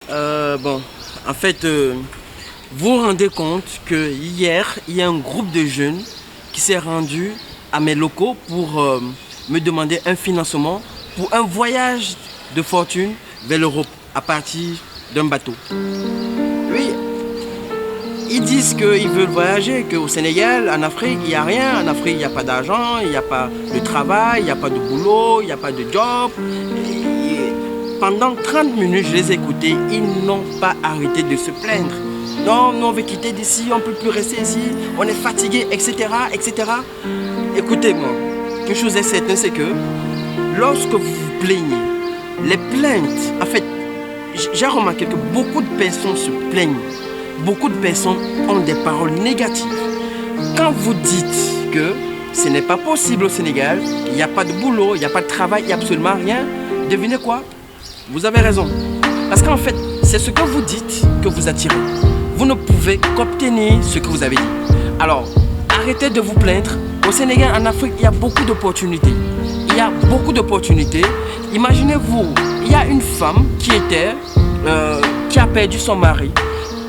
Bon, en fait, vous vous rendez compte que hier, il y a un groupe de jeunes qui s'est rendu à mes locaux pour me demander un financement pour un voyage de fortune vers l'Europe à partir d'un bateau. Oui, ils disent qu'ils veulent voyager, qu'au Sénégal, en Afrique, il n'y a rien. En Afrique, il n'y a pas d'argent, il n'y a pas de travail, il n'y a pas de boulot, il n'y a pas de job. Et pendant 30 minutes, je les ai écoutés, ils n'ont pas arrêté de se plaindre. Non, nous on veut quitter d'ici, on ne peut plus rester ici, on est fatigué, etc., etc. Écoutez-moi, une chose est certaine, c'est que lorsque vous vous plaignez, les plaintes, en fait, j'ai remarqué que beaucoup de personnes se plaignent. Beaucoup de personnes ont des paroles négatives. Quand vous dites que ce n'est pas possible au Sénégal, il n'y a pas de boulot, il n'y a pas de travail, il n'y a absolument rien, devinez quoi? Vous avez raison. Parce qu'en fait, c'est ce que vous dites que vous attirez. Vous ne pouvez qu'obtenir ce que vous avez dit. Alors, arrêtez de vous plaindre. Au Sénégal, en Afrique, il y a beaucoup d'opportunités. Il y a beaucoup d'opportunités. Imaginez-vous, il y a une femme qui a perdu son mari.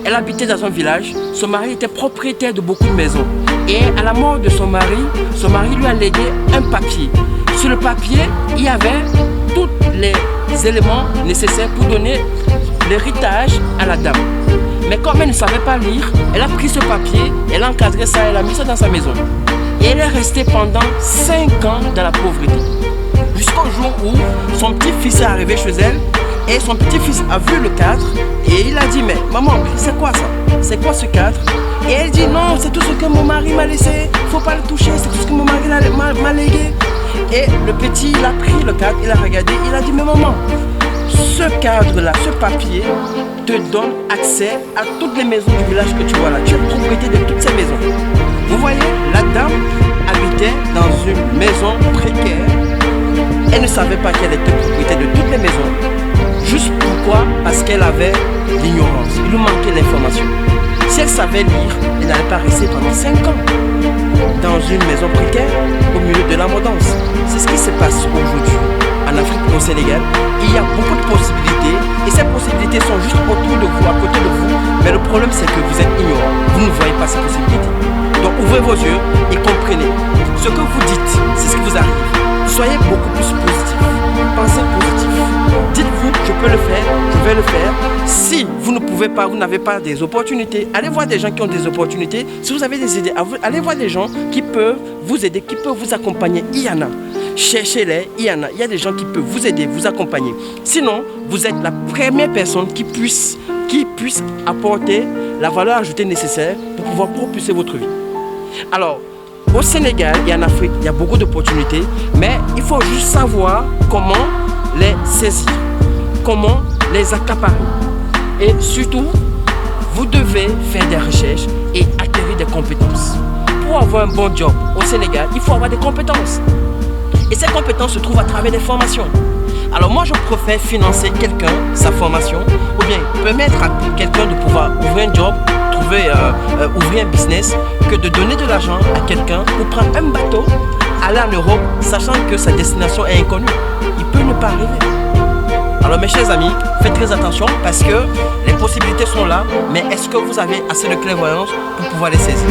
Elle habitait dans un village. Son mari était propriétaire de beaucoup de maisons. Et à la mort de son mari lui a légué un papier. Sur le papier, il y avait tous les éléments nécessaires pour donner l'héritage à la dame. Mais comme elle ne savait pas lire, elle a pris ce papier, elle a encadré ça, elle a mis ça dans sa maison. Et elle est restée pendant 5 ans dans la pauvreté. Jusqu'au jour où son petit-fils est arrivé chez elle et son petit-fils a vu le cadre et il a dit: mais maman, c'est quoi ça? C'est quoi ce cadre? Et elle dit: non, c'est tout ce que mon mari m'a laissé, faut pas le toucher, c'est tout ce que mon mari m'a légué. Et le petit, il a pris le cadre, il a regardé, il a dit: mais maman, ce cadre-là, ce papier te donne accès à toutes les maisons du village que tu vois là. Tu es propriété de toutes ces maisons. Vous voyez, la dame habitait dans une maison précaire. Elle ne savait pas qu'elle était propriétaire de toutes les maisons. Juste pourquoi? Parce qu'elle avait l'ignorance. Il lui manquait l'information. Si elle savait lire, elle n'allait pas rester pendant 5 ans dans une maison précaire au milieu de l'abondance. C'est ce qui se passe aujourd'hui en Afrique et au Sénégal. Il y a beaucoup de possibilités et ces possibilités sont juste autour de vous, à côté de vous. Mais le problème, c'est que vous êtes ignorant. Vous ne voyez pas ces possibilités. Donc ouvrez vos yeux et comprenez. Ce que vous dites, c'est ce qui vous arrive. Soyez beaucoup plus positif. Pensez positif. Dites-vous: je peux le faire, je vais le faire. Si vous ne pouvez pas, vous n'avez pas des opportunités, allez voir des gens qui ont des opportunités. Si vous avez des idées, allez voir des gens qui peuvent vous aider, qui peuvent vous accompagner. Il y en a. Cherchez-les, il y en a. Il y a des gens qui peuvent vous aider, vous accompagner. Sinon, vous êtes la première personne qui puisse apporter la valeur ajoutée nécessaire pour pouvoir propulser votre vie. Alors, au Sénégal et en Afrique, il y a beaucoup d'opportunités, mais il faut juste savoir comment les saisir, comment les accaparer. Et surtout, vous devez faire des recherches et acquérir des compétences. Pour avoir un bon job au Sénégal, il faut avoir des compétences. Et ces compétences se trouvent à travers des formations. Alors moi, je préfère financer quelqu'un, sa formation, ou bien permettre à quelqu'un de pouvoir ouvrir un job, ouvrir un business, que de donner de l'argent à quelqu'un pour prendre un bateau, aller en Europe, sachant que sa destination est inconnue. Il peut ne pas arriver. Alors mes chers amis, faites très attention parce que les possibilités sont là, mais est-ce que vous avez assez de clairvoyance pour pouvoir les saisir?